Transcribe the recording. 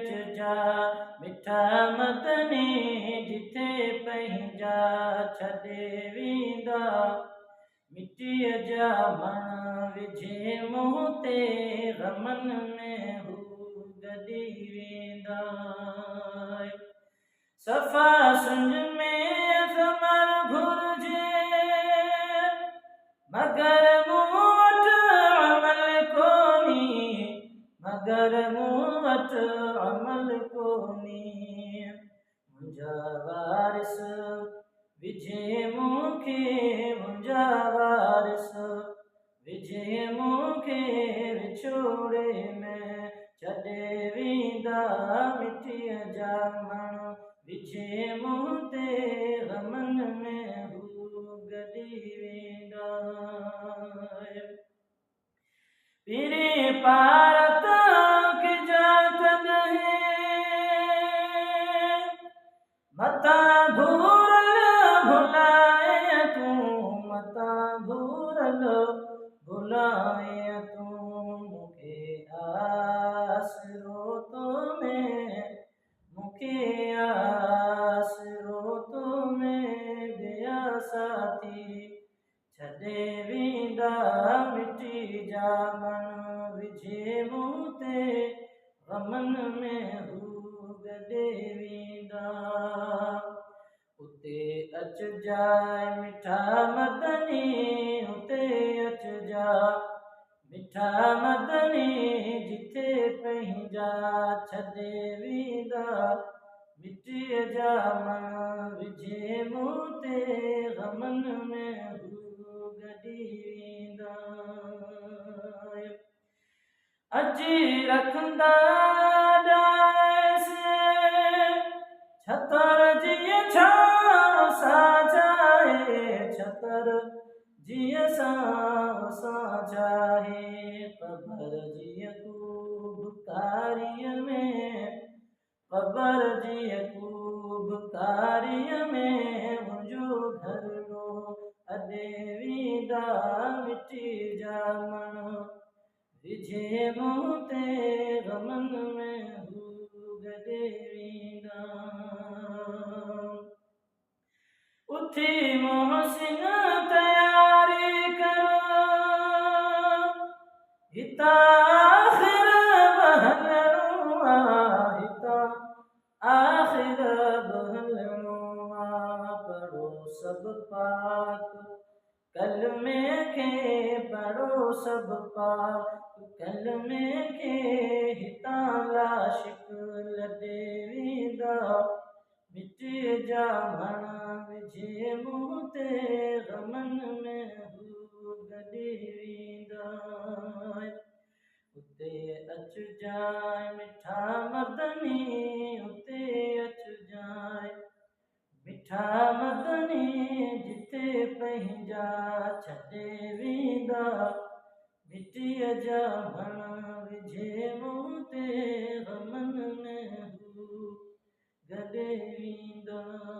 अच जा मिठा मदनी जिथे पंहिंजा छॾे वेंदा मिटीअ जा मण विझे मुंहुं ते ग़मनि में हू गॾी वेंदा सफ़ा सुंज में ख़बर घुरिजे मगर मूं वटि अमल कोन्हे मगर मूं वटि अमल कोन्हे मुंहिंजा वारिस विझे मूंखे मुंहिंजा वारिस विझे मूंखे विछोड़े में छॾे वेंदा मिटीअ जा मण विझे मुंहुं ते ग़मनि में हू गॾी वेंदा पीरे पारत की जात मता भूरल भुलाए तूं मता भूरल भुलाए तूं मूंखे आसरो तो में मूंखे आसरो तो में ॿिया साथी छॾे वेंदा मिटी जा मण विझे मुंहुं ते ग़मनि में हू गॾे वेंदा उते अच जाए मिठा मदनी उते अच जा मिठा मदनी जिथे पंहिंजा छॾे वेंदा मिटीअ जा मण विझे मुंहुं ते ग़मनि में हू गॾी वेंदा अजी रखंदा छतर जीअं छांव सां चाहे छतर जीअं सां चाहे क़बर जीअं खूबकारीअ में क़बर जीअं खूबकारीअ में मुंहिंजो घरड़ो अॾे वेंदा मिटी जा मण विझे मुंहुं ते ग़मनि में हू गॾे वेंदा उथी मोहसिन तयारी करो हिता आख़िर बहलणो आहे हिता आख़िर बहलणो आहे पढ़ो सभु पाक कलमे खे पढ़ो सभु पाक कलमे खे हितां लाशिक लॾे वेंदा मिटीअ जा मण विझे मुंहुं ते ग़मनि में हू गॾी वेंदा उते अच जाए मिठा मदनी उते अच जाए मिठा मदनी जिथे पंहिंजा छॾे वेंदा मिटीअ जा मण विझे मुंहुं ते ग़मनि में हू गॾे वेंदा।